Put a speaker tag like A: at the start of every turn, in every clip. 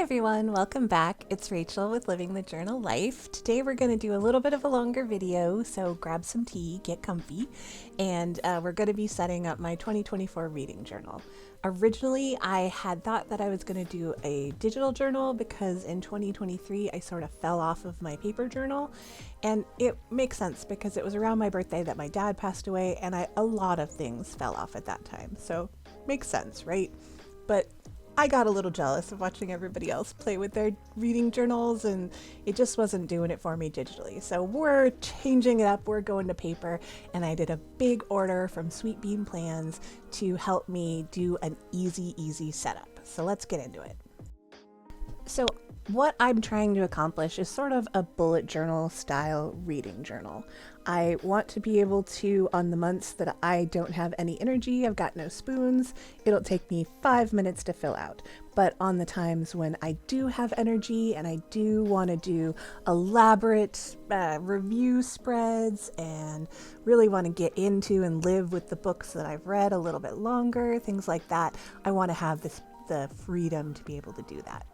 A: everyone, welcome back. It's Rachel with Living the Journal Life. Today we're going to do a little bit of a longer video, so grab some tea, get comfy, and we're going to be setting up my 2024 reading journal. Originally, I had thought that I was going to do a digital journal because in 2023 I sort of fell off of my paper journal, and it makes sense because it was around my birthday that my dad passed away, and a lot of things fell off at that time, so makes sense, right? But I got a little jealous of watching everybody else play with their reading journals, and it just wasn't doing it for me digitally. So we're changing it up. We're going to paper, and I did a big order from Sweet Bean Plans to help me do an easy setup. So let's get into it. So what I'm trying to accomplish is sort of a bullet journal style reading journal. I want to be able to, on the months that I don't have any energy, I've got no spoons, it'll take me 5 minutes to fill out. But on the times when I do have energy and I do want to do elaborate review spreads and really want to get into and live with the books that I've read a little bit longer, things like that, I want to have the freedom to be able to do that.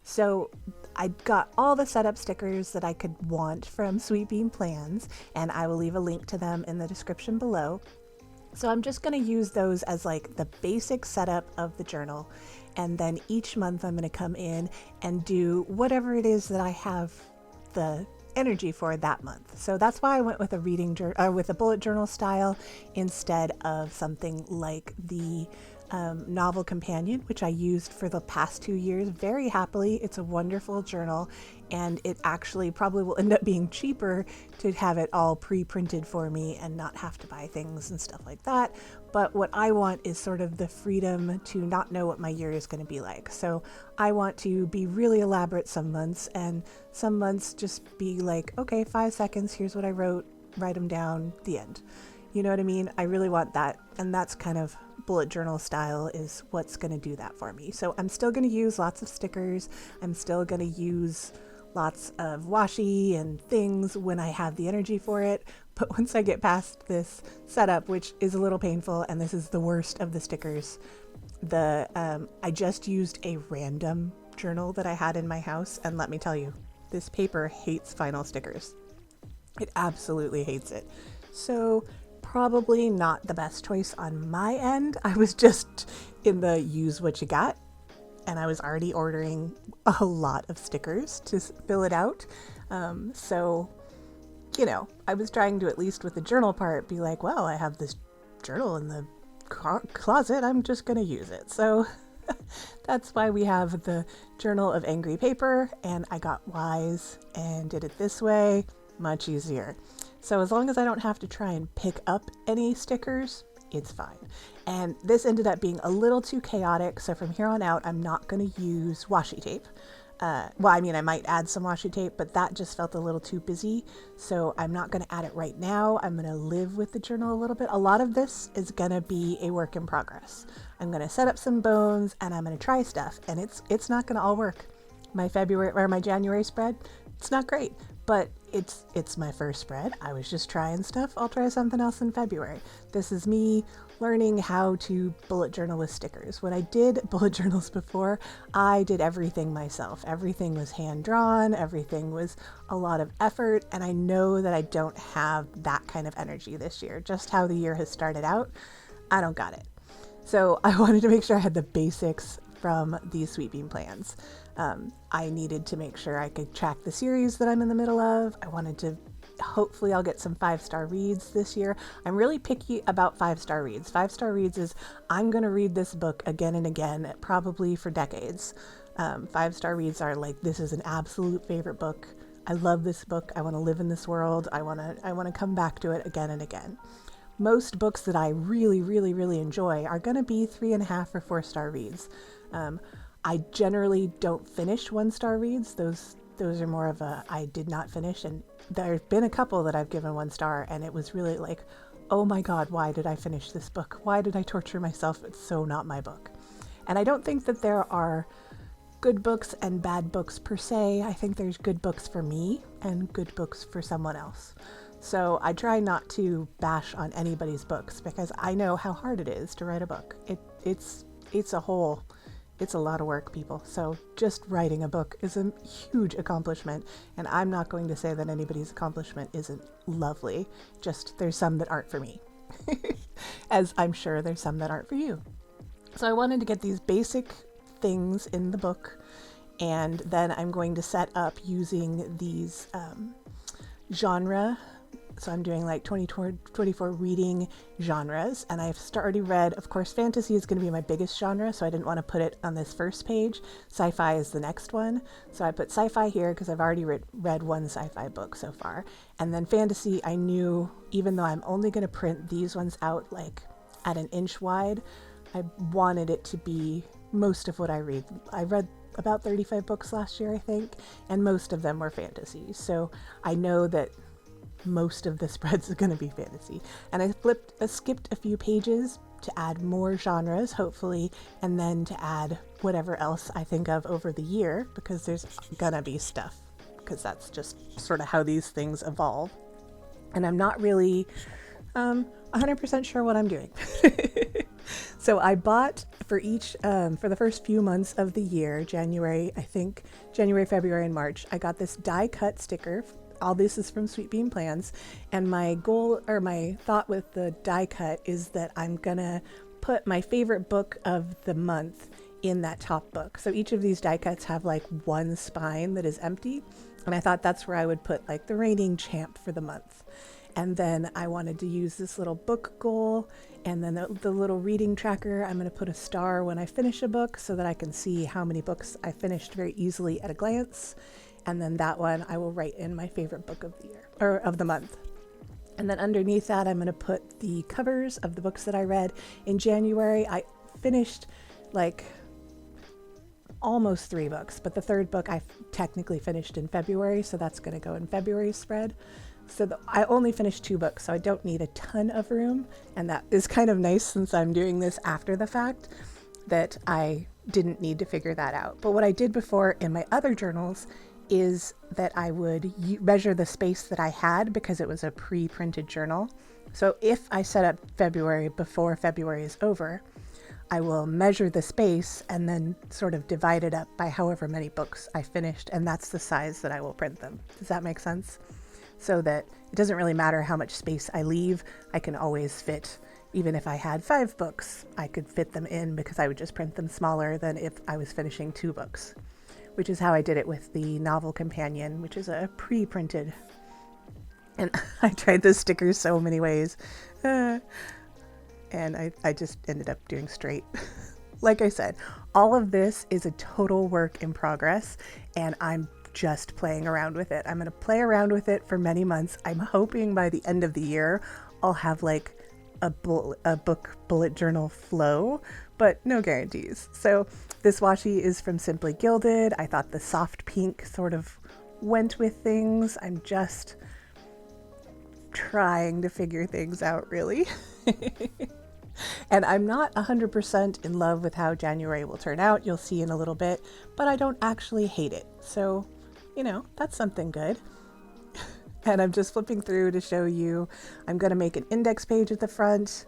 A: So I got all the setup stickers that I could want from Sweet Bean Plans, and I will leave a link to them in the description below. So I'm just going to use those as like the basic setup of the journal, and then each month I'm going to come in and do whatever it is that I have the energy for that month. So that's why I went with a bullet journal style instead of something like the novel companion, which I used for the past 2 years very happily. It's a wonderful journal, and it actually probably will end up being cheaper to have it all pre-printed for me and not have to buy things and stuff like that. But what I want is sort of the freedom to not know what my year is going to be like. So I want to be really elaborate some months, and some months just be like, okay, 5 seconds, here's what I wrote, write them down, the end. You know what I mean? I really want that, and that's kind of bullet journal style is what's going to do that for me. So I'm still going to use lots of stickers. I'm still going to use lots of washi and things when I have the energy for it. But once I get past this setup, which is a little painful, and this is the worst of the stickers, I just used a random journal that I had in my house, and let me tell you, this paper hates vinyl stickers. It absolutely hates it. So probably not the best choice on my end. I was just in the use what you got, and I was already ordering a lot of stickers to fill it out. So, you know, I was trying to, at least with the journal part, be like, well, I have this journal in the closet, I'm just going to use it. So that's why we have the Journal of Angry Paper, and I got wise and did it this way, much easier. So as long as I don't have to try and pick up any stickers, it's fine. And this ended up being a little too chaotic, so from here on out, I'm not going to use washi tape. I might add some washi tape, but that just felt a little too busy, so I'm not going to add it right now. I'm going to live with the journal a little bit. A lot of this is going to be a work in progress. I'm going to set up some bones, and I'm going to try stuff, and it's not going to all work. My January spread, it's not great, but it's my first spread. I was just trying stuff. I'll try something else in February. This is me learning how to bullet journal with stickers. When I did bullet journals before, I did everything myself. Everything was hand drawn, everything was a lot of effort, and I know that I don't have that kind of energy this year. Just how the year has started out, I don't got it. So I wanted to make sure I had the basics from these Sweet Bean Plans. I needed to make sure I could track the series that I'm in the middle of. I wanted to, hopefully I'll get some 5-star reads this year. I'm really picky about 5-star reads. 5-star reads is, I'm going to read this book again and again, probably for decades. 5-star reads are like, this is an absolute favorite book. I love this book. I want to live in this world. I want to come back to it again and again. Most books that I really enjoy are going to be 3.5 or 4-star reads. I generally don't finish 1-star reads. Those are more of a, I did not finish, and there's been a couple that I've given 1 star, and it was really like, oh my God, why did I finish this book? Why did I torture myself? It's so not my book. And I don't think that there are good books and bad books per se. I think there's good books for me and good books for someone else. So I try not to bash on anybody's books because I know how hard it is to write a book. It's a whole It's a lot of work, people. So just writing a book is a huge accomplishment. And I'm not going to say that anybody's accomplishment isn't lovely. Just there's some that aren't for me. As I'm sure there's some that aren't for you. So I wanted to get these basic things in the book. And then I'm going to set up using these genre. So I'm doing like 24 reading genres, and I've already read, of course, fantasy is going to be my biggest genre, so I didn't want to put it on this first page. Sci-fi is the next one. So I put sci-fi here because I've already read one sci-fi book so far. And then fantasy, I knew, even though I'm only going to print these ones out like at an inch wide, I wanted it to be most of what I read. I read about 35 books last year, I think, and most of them were fantasy. So I know that most of the spreads are going to be fantasy. And I skipped a few pages to add more genres, hopefully, and then to add whatever else I think of over the year, because there's gonna be stuff, because that's just sort of how these things evolve. And I'm not really 100% sure what I'm doing. So I bought for each, for the first few months of the year, January, February, and March, I got this die cut sticker. All this is from Sweet Bean Plans, and my goal, or my thought with the die cut, is that I'm gonna put my favorite book of the month in that top book. So each of these die cuts have like one spine that is empty, and I thought that's where I would put like the reigning champ for the month. And then I wanted to use this little book goal, and then the little reading tracker. I'm going to put a star when I finish a book so that I can see how many books I finished very easily at a glance. And then that one I will write in my favorite book of the year, or of the month. And then underneath that, I'm going to put the covers of the books that I read in January. I finished like almost 3 books, but the third book I technically finished in February, so that's going to go in February's spread. So I only finished 2 books, so I don't need a ton of room. And that is kind of nice, since I'm doing this after the fact, that I didn't need to figure that out. But what I did before in my other journals is that I would measure the space that I had, because it was a pre-printed journal. So if I set up February before February is over, I will measure the space and then sort of divide it up by however many books I finished, and that's the size that I will print them. Does that make sense? So that it doesn't really matter how much space I leave, I can always fit. Even if I had 5 books, I could fit them in, because I would just print them smaller than if I was finishing 2 books. Which is how I did it with the novel companion, which is a pre-printed. And I tried the stickers so many ways. And I just ended up doing straight. Like I said, all of this is a total work in progress, and I'm just playing around with it. I'm going to play around with it for many months. I'm hoping by the end of the year, I'll have like a book bullet journal flow, but no guarantees. So this washi is from Simply Gilded. I thought the soft pink sort of went with things. I'm just trying to figure things out, really. And I'm not 100% in love with how January will turn out. You'll see in a little bit, but I don't actually hate it. So, you know, that's something good. And I'm just flipping through to show you. I'm going to make an index page at the front,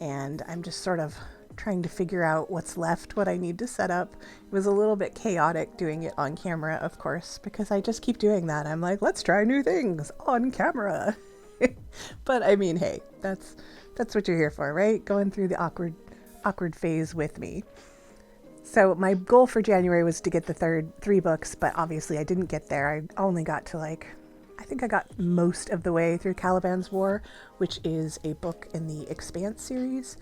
A: and I'm just sort of trying to figure out what's left, what I need to set up. It was a little bit chaotic doing it on camera, of course, because I just keep doing that. I'm like, let's try new things on camera. But I mean, hey, that's what you're here for, right? Going through the awkward phase with me. So my goal for January was to get the 3 books, but obviously I didn't get there. I only got to I think I got most of the way through Caliban's War, which is a book in the Expanse series.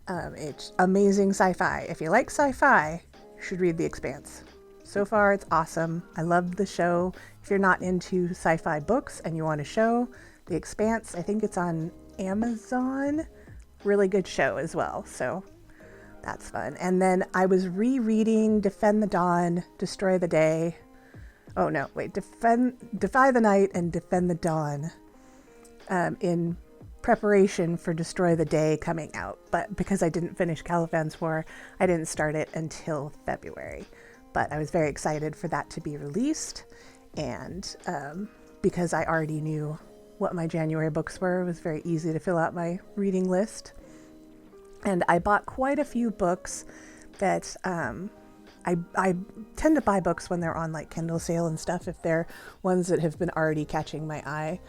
A: It's amazing sci-fi. If you like sci-fi, you should read The Expanse. So far, it's awesome. I love the show. If you're not into sci-fi books and you want a show, The Expanse, I think it's on Amazon. Really good show as well. So that's fun. And then I was rereading Defend the Dawn, Destroy the Day. Oh no, wait, Defy the Night and Defend the Dawn in preparation for Destroy the Day coming out. But because I didn't finish Caliban's War, I didn't start it until February. But I was very excited for that to be released. And because I already knew what my January books were, it was very easy to fill out my reading list. And I bought quite a few books that I tend to buy books when they're on like Kindle sale and stuff. If they're ones that have been already catching my eye,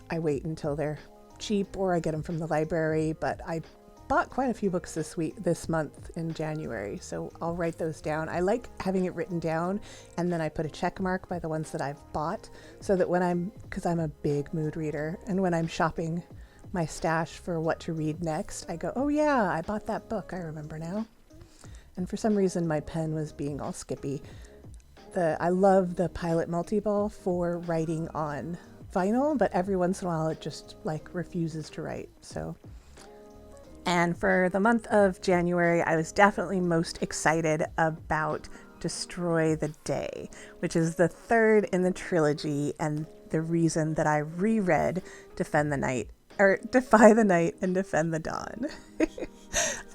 A: I wait until they're cheap or I get them from the library. But I bought quite a few books this month in January, so I'll write those down. I like having it written down, and then I put a check mark by the ones that I've bought, so that because I'm a big mood reader, and when I'm shopping my stash for what to read next, I go, oh yeah, I bought that book, I remember now. And for some reason my pen was being all skippy. I love the Pilot multi-ball for writing on vinyl, but every once in a while it just like refuses to write. And for the month of January, I was definitely most excited about Destroy the Day, which is the third in the trilogy and the reason that I reread Defy the Night and Defend the Dawn.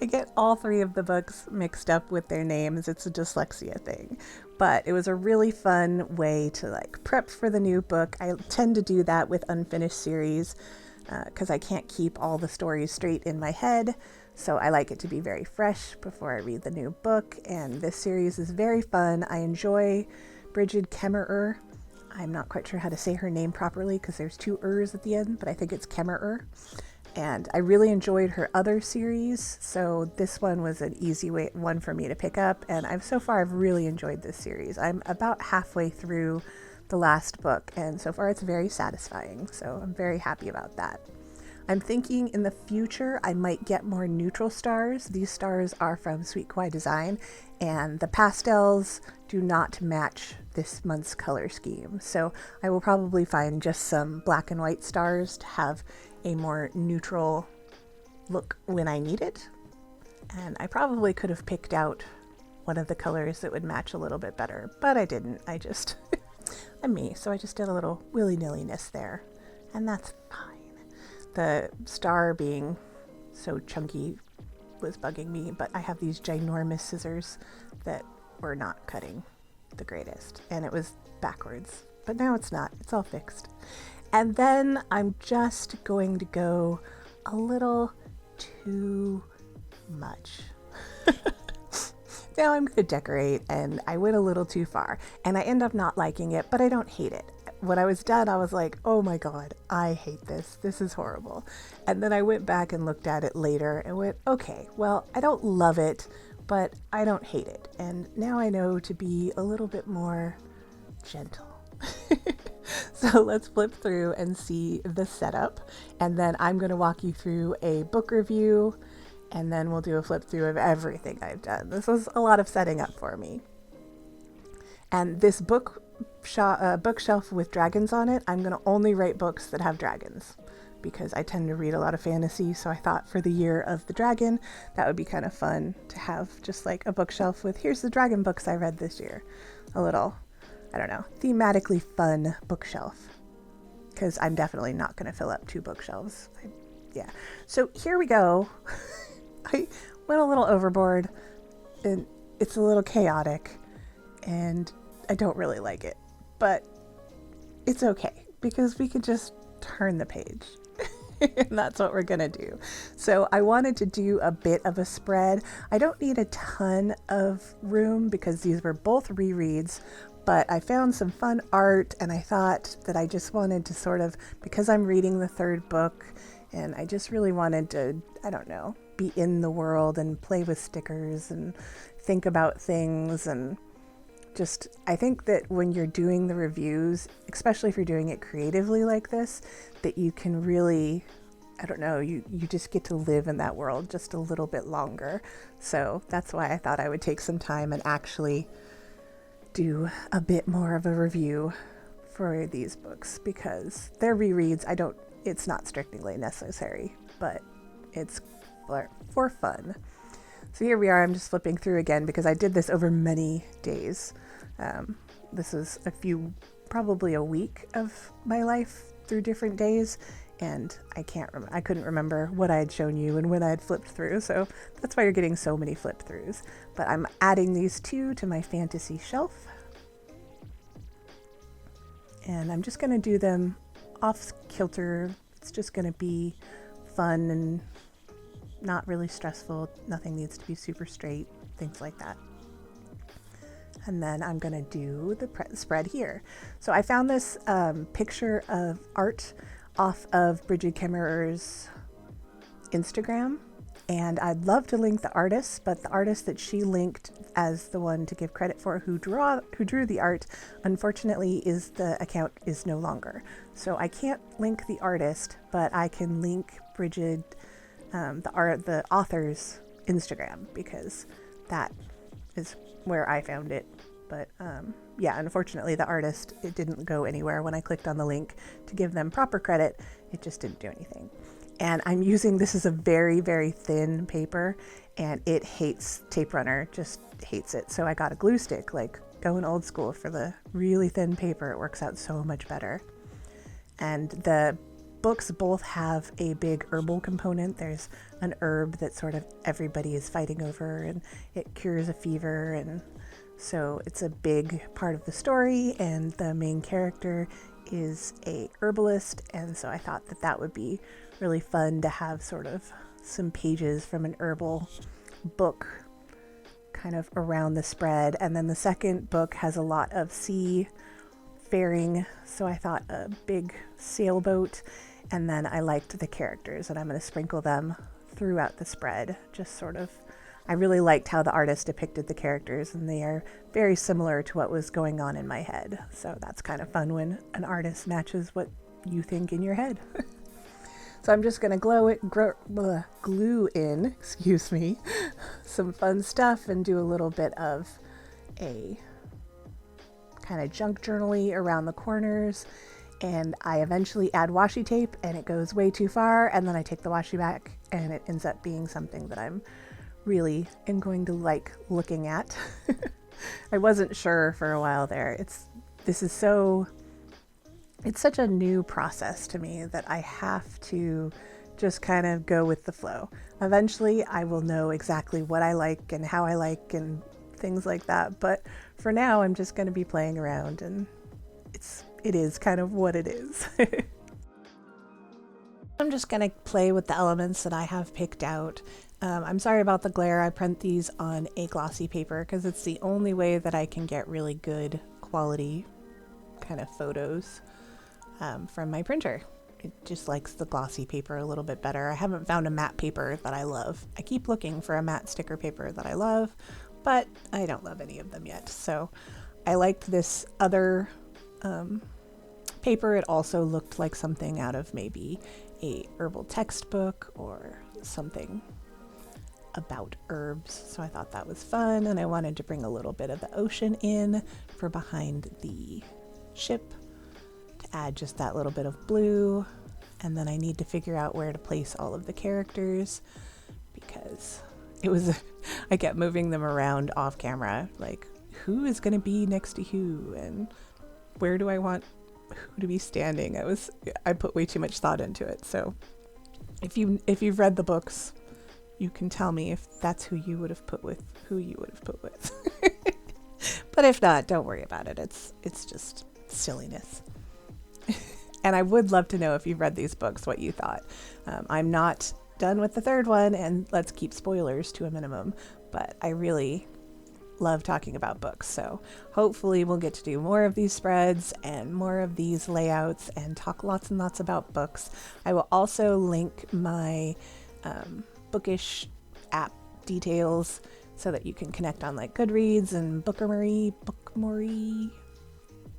A: I get all three of the books mixed up with their names. It's a dyslexia thing. But it was a really fun way to like prep for the new book. I tend to do that with unfinished series because I can't keep all the stories straight in my head. So I like it to be very fresh before I read the new book. And this series is very fun. I enjoy Bridget Kemmerer. I'm not quite sure how to say her name properly because there's two ers at the end, but I think it's Kemmerer. And I really enjoyed her other series, so this one was an easy one for me to pick up. And I've really enjoyed this series. I'm about halfway through the last book, and so far it's very satisfying, so I'm very happy about that. I'm thinking in the future I might get more neutral stars. These stars are from Sweet Kawaii Design, and the pastels do not match this month's color scheme. So I will probably find just some black and white stars to have a more neutral look when I need it. And I probably could have picked out one of the colors that would match a little bit better, but I didn't. I'm me, so I just did a little willy-nilly-ness there, and that's fine. The star being so chunky was bugging me, but I have these ginormous scissors that were not cutting the greatest, and it was backwards, but now it's not. It's all fixed. And then I'm just going to go a little too much. Now I'm going to decorate, and I went a little too far, and I end up not liking it, but I don't hate it. When I was done, I was like, oh my God, I hate this. This is horrible. And then I went back and looked at it later and went, okay, well, I don't love it, but I don't hate it. And now I know to be a little bit more gentle. So let's flip through and see the setup. And then I'm going to walk you through a book review, and then we'll do a flip through of everything I've done. This was a lot of setting up for me. And this bookshelf with dragons on it, I'm going to only write books that have dragons because I tend to read a lot of fantasy. So I thought for the year of the dragon, that would be kind of fun to have just like a bookshelf with, here's the dragon books I read this year. A little, I don't know, thematically fun bookshelf, because I'm definitely not going to fill up 2 bookshelves. Yeah. So here we go. I went a little overboard, and it's a little chaotic, and I don't really like it, but it's okay because we could just turn the page. And that's what we're gonna do. So I wanted to do a bit of a spread. I don't need a ton of room because these were both rereads, but I found some fun art, and I thought that I just wanted to sort of, because I'm reading the 3rd book, and I just really wanted to, I don't know, be in the world and play with stickers and think about things. And just, I think that when you're doing the reviews, especially if you're doing it creatively like this, that you can really, I don't know, you just get to live in that world just a little bit longer. So that's why I thought I would take some time and actually do a bit more of a review for these books, because they're rereads. It's not strictly necessary, but it's for fun. So here we are. I'm just flipping through again because I did this over many days. This is probably a week of my life through different days, and I couldn't remember what I had shown you and when I had flipped through, so that's why you're getting so many flip throughs. But I'm adding these 2 to my fantasy shelf, and I'm just going to do them off kilter. It's just going to be fun and not really stressful. Nothing needs to be super straight, things like that. And then I'm going to do the spread here. So I found this picture of art off of Bridget Kemmerer's Instagram, and I'd love to link the artist, but the artist that she linked as the one to give credit for who drew the art, unfortunately, the account is no longer. So I can't link the artist, but I can link Bridget, the author's Instagram, because that is where I found it. But yeah, unfortunately, the artist, it didn't go anywhere. When I clicked on the link to give them proper credit, it just didn't do anything. And I'm using, this is a very, very thin paper, and it hates tape runner, just hates it. So I got a glue stick, like going old school for the really thin paper. It works out so much better. And the books both have a big herbal component. There's an herb that sort of everybody is fighting over, and it cures a fever, and so it's a big part of the story, and the main character is a herbalist, and so I thought that that would be really fun to have sort of some pages from an herbal book kind of around the spread. And then the second book has a lot of sea faring, so I thought a big sailboat. And then I liked the characters, and I'm going to sprinkle them throughout the spread. Just sort of, I really liked how the artist depicted the characters, and they are very similar to what was going on in my head. So that's kind of fun when an artist matches what you think in your head. So I'm just going to glue in, excuse me, some fun stuff and do a little bit of a kind of junk journaling around the corners. And I eventually add washi tape, and it goes way too far, and then I take the washi back, and it ends up being something that I'm really am going to like looking at. I wasn't sure for a while there. It's such a new process to me that I have to just kind of go with the flow. Eventually I will know exactly what I like and how I like and things like that, but for now I'm just going to be playing around, and it is kind of what it is. I'm just going to play with the elements that I have picked out. I'm sorry about the glare. I print these on a glossy paper because it's the only way that I can get really good quality kind of photos from my printer. It just likes the glossy paper a little bit better. I haven't found a matte paper that I love. I keep looking for a matte sticker paper that I love, but I don't love any of them yet. So I liked this other paper. It also looked like something out of maybe a herbal textbook or something about herbs. So I thought that was fun, and I wanted to bring a little bit of the ocean in for behind the ship to add just that little bit of blue. And then I need to figure out where to place all of the characters, because I kept moving them around off camera, like who is going to be next to who, and where do I want who to be standing. I put way too much thought into it. So if you've read the books, you can tell me if that's who you would have put with. But if not, don't worry about it. It's just silliness. And I would love to know, if you've read these books, what you thought. I'm not done with the third one, and let's keep spoilers to a minimum, but I really love talking about books. So hopefully we'll get to do more of these spreads and more of these layouts and talk lots and lots about books. I will also link my bookish app details so that you can connect on like Goodreads and Bookmory,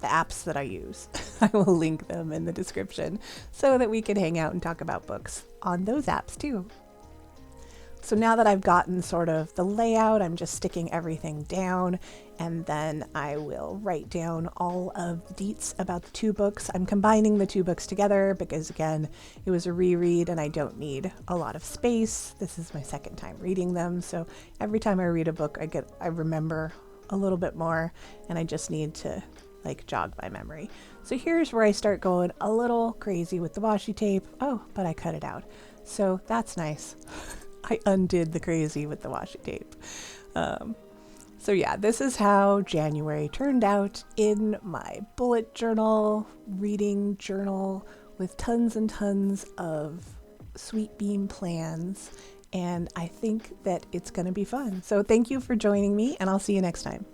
A: the apps that I use. I will link them in the description so that we can hang out and talk about books on those apps too. So now that I've gotten sort of the layout, I'm just sticking everything down, and then I will write down all of the deets about the two books. I'm combining the two books together because, again, it was a reread and I don't need a lot of space. This is my second time reading them, so every time I read a book, I remember a little bit more, and I just need to like jog my memory. So here's where I start going a little crazy with the washi tape. Oh, but I cut it out. So that's nice. I undid the crazy with the washi tape. So yeah, this is how January turned out in my bullet journal, reading journal, with tons and tons of sweet bean plans. And I think that it's going to be fun. So thank you for joining me, and I'll see you next time.